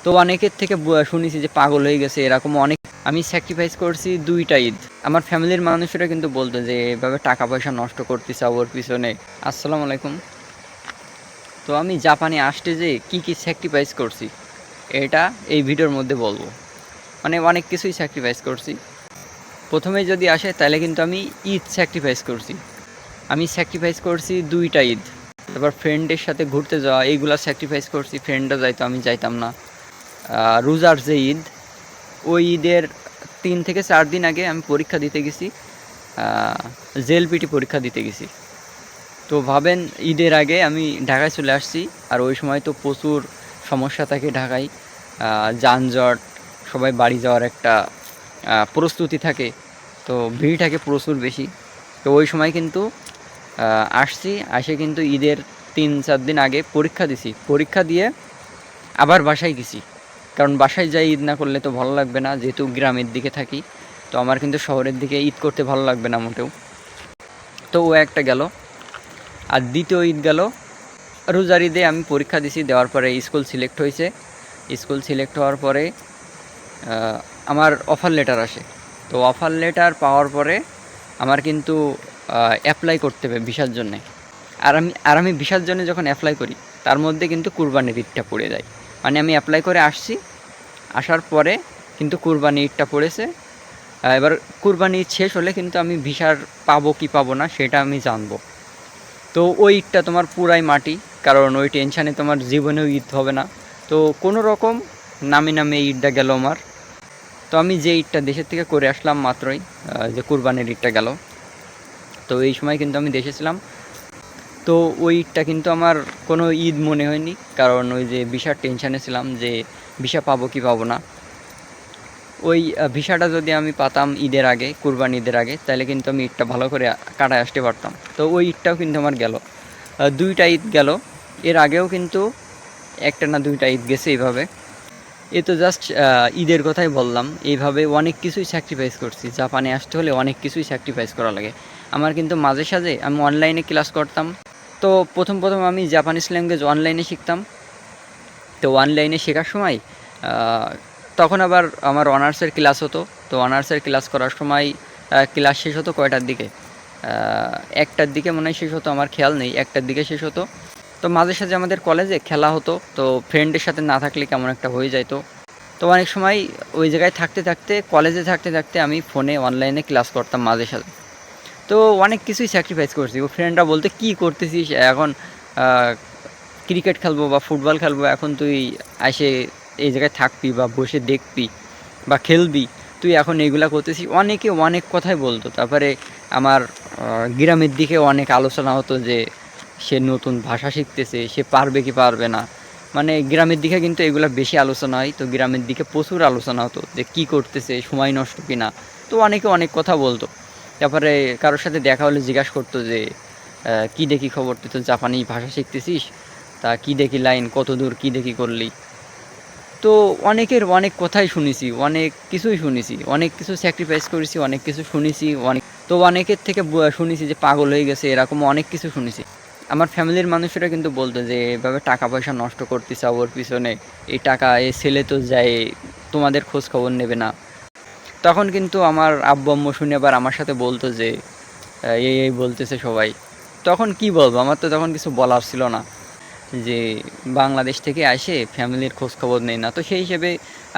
তো অনেকের থেকে শুনেছি যে পাগল হয়ে গেছে, এরকম অনেক। আমি স্যাক্রিফাইস করছি 2টা ঈদ। আমার ফ্যামিলির মানুষেরা কিন্তু বলতো যে এভাবে টাকা পয়সা নষ্ট করতেছে ওর পিছনে। আসসালামু আলাইকুম। তো আমি জাপানে আসতে যে কি কি স্যাক্রিফাইস করছি এটা এই ভিডিওর মধ্যে বলবো। মানে অনেক কিছুই স্যাক্রিফাইস করছি। প্রথমে যদি আসে তাহলে কিন্তু আমি ঈদ স্যাক্রিফাইস করছি। আমি স্যাক্রিফাইস করছি 2টা ঈদ। তারপর ফ্রেন্ডের সাথে ঘুরতে যাওয়া এইগুলা স্যাক্রিফাইস করছি। ফ্রেন্ডরা যাইতো, আমি যাইতাম না। রোজার যে ঈদ, ওই ঈদের 3 থেকে 4 দিন আগে আমি পরীক্ষা দিতে গেছি, জেএলপিটি পরীক্ষা দিতে গেছি। তো ভাবেন, ঈদের আগে আমি ঢাকায় চলে আসছি। আর ওই সময় তো প্রচুর সমস্যা থাকে ঢাকায়, যানজট, সবাই বাড়ি যাওয়ার একটা প্রস্তুতি থাকে, তো ভিড় থাকে প্রচুর বেশি। তো ওই সময় কিন্তু আসছি, আসে কিন্তু ঈদের 3-4 দিন আগে পরীক্ষা দিছি। পরীক্ষা দিয়ে আবার বাসায় গেছি, কারণ বাসায় যাই ঈদ না করলে তো ভালো লাগবে না, যেহেতু গ্রামের দিকে থাকি। তো আমার কিন্তু শহরের দিকে ঈদ করতে ভালো লাগবে না মোটেও। তো ও একটা গেল। আর দ্বিতীয় ঈদ গেল রোজার ঈদে। আমি পরীক্ষা দিছি, দেওয়ার পরে স্কুল সিলেক্ট হয়েছে। স্কুল সিলেক্ট হওয়ার পরে আমার অফার লেটার আসে। তো অফার লেটার পাওয়ার পরে আমার কিন্তু অ্যাপ্লাই করতে হবে ভিসার জন্যে। আর আমি ভিসার জন্য যখন অ্যাপ্লাই করি, তার মধ্যে কিন্তু কুরবানির ঈদটা পড়ে যায়। মানে আমি অ্যাপ্লাই করে আসছি, আসার পরে কিন্তু কুরবানি ঈদটা পড়েছে। এবার কুরবানি ঈদ শেষ হলে কিন্তু আমি ভিসার পাবো কি পাবো না সেটা আমি জানবো। তো ওই ঈদটা তোমার পুরাই মাটি, কারণ ওই টেনশানে তোমার জীবনেও ঈদ হবে না। তো কোনো রকম নামে নামে ঈদটা গেল আমার। তো আমি যে ঈদটা দেশের থেকে করে আসলাম মাত্রই, যে কুরবানির ঈদটা গেল, তো এই সময় কিন্তু আমি দেশে ছিলাম। তো ওই ঈদটা কিন্তু আমার কোনো ঈদ মনে হয়নি, কারণ ওই যে ভিসার টেনশানে ছিলাম যে ভিসা পাবো কি পাবো না। ওই ভিসাটা যদি আমি পাতাম ঈদের আগে, কুরবানি ঈদের আগে, তাহলে কিন্তু আমি ঈদটা ভালো করে কাটায় আসতে পারতাম। তো ওই ঈদটাও কিন্তু আমার গেল, 2টা ঈদ গেল। এর আগেও কিন্তু একটা না 2টা ঈদ গেছে এইভাবে। এ তো জাস্ট ঈদের কথাই বললাম। এইভাবে অনেক কিছুই স্যাক্রিফাইস করছি। জাপানে আসতে হলে অনেক কিছুই স্যাক্রিফাইস করা লাগে। আমার কিন্তু মাঝে সাঝে আমি অনলাইনে ক্লাস করতাম। তো প্রথম আমি জাপানিজ ল্যাঙ্গুয়েজ অনলাইনে শিখতাম। তো অনলাইনে শেখার সময় তখন আবার আমার অনার্সের ক্লাস হতো। তো অনার্সের ক্লাস করার সময় ক্লাস শেষ হতো কয়টার দিকে, 1টার দিকে মনে হয় শেষ হতো, আমার খেয়াল নেই, 1টার দিকে শেষ হতো। তো মাঝে সাঝে আমাদের কলেজে খেলা হতো, তো ফ্রেন্ডের সাথে না থাকলে কেমন একটা হয়ে যাইতো। তো অনেক সময় ওই জায়গায় থাকতে থাকতে, কলেজে থাকতে থাকতে আমি ফোনে অনলাইনে ক্লাস করতাম মাঝে সাঝে। তো অনেক কিছুই স্যাক্রিফাইস করছি। ও ফ্রেন্ডরা বলতে, কী করতেছিস এখন, ক্রিকেট খেলবো বা ফুটবল খেলবো, এখন তুই এসে এই জায়গায় থাকবি বা বসে দেখবি বা খেলবি, তুই এখন এইগুলা করতেছিস। অনেকে অনেক কথাই বলতো। তারপরে আমার গ্রামের দিকে অনেক আলোচনা হতো যে সে নতুন ভাষা শিখতেছে, সে পারবে কি পারবে না। মানে গ্রামের দিকে কিন্তু এগুলো বেশি আলোচনা হয়। তো গ্রামের দিকে প্রচুর আলোচনা হতো যে কী করতেছে, সময় নষ্ট কি না। তো অনেকে অনেক কথা বলতো। তারপরে কারোর সাথে দেখা হলে জিজ্ঞাসা করতো যে কী দেখি খবর, তুই তো জাপানি ভাষা শিখতেছিস, তা কী দেখি লাইন, কত দূর কী দেখি করলি। তো অনেকের অনেক কথাই শুনেছি, অনেক কিছুই শুনেছি, অনেক কিছু স্যাক্রিফাইস করেছি, অনেক কিছু শুনেছি অনেক। তো অনেকের থেকে শুনেছি যে পাগল হয়ে গেছে, এরকম অনেক কিছু শুনেছি। আমার ফ্যামিলির মানুষেরা কিন্তু বলতো যে এভাবে টাকা পয়সা নষ্ট করতেছে ওর পিছনে, এই টাকা এই ছেলে তো যায়, তোমাদের খোঁজ খবর নেবে না। তখন কিন্তু আমার আব্বু আম্মু শুনে আবার আমার সাথে বলতো যে এই বলতেছে সবাই। তখন কি বলবো, আমার তো তখন কিছু বলার ছিল না, যে বাংলাদেশ থেকে আসে ফ্যামিলির খোঁজ খবর নেই না। তো সেই হিসেবে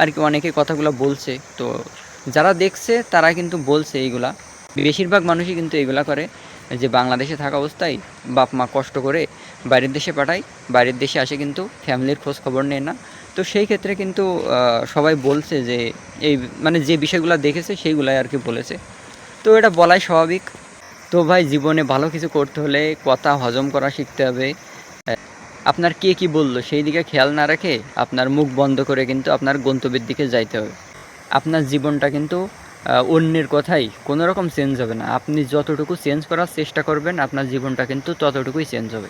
আর কি অনেকে কথাগুলো বলছে। তো যারা দেখছে তারা কিন্তু বলছে এইগুলা। বেশিরভাগ মানুষই কিন্তু এইগুলা করে, যে বাংলাদেশে থাকা অবস্থায় বাপ মা কষ্ট করে বাইরের দেশে পাঠায়, বাইরের দেশে আসে কিন্তু ফ্যামিলির খোঁজ খবর নেয় না। তো সেই ক্ষেত্রে কিন্তু সবাই বলছে যে এই, মানে যে বিষয়গুলো দেখেছে সেইগুলাই আর কি বলেছে। তো এটা বলাই স্বাভাবিক। তো ভাই, জীবনে ভালো কিছু করতে হলে কথা হজম করা শিখতে হবে। আপনার কে কী বলল সেই দিকে খেয়াল না রেখে আপনার মুখ বন্ধ করে কিন্তু আপনার গন্তব্যের দিকে যাইতে হবে। আপনার জীবনটা কিন্তু অন্যের কথাই কোনো রকম চেঞ্জ হবে না। আপনি যতটুকু চেঞ্জ করার চেষ্টা করবেন, আপনার জীবনটা কিন্তু ততটুকুই চেঞ্জ হবে।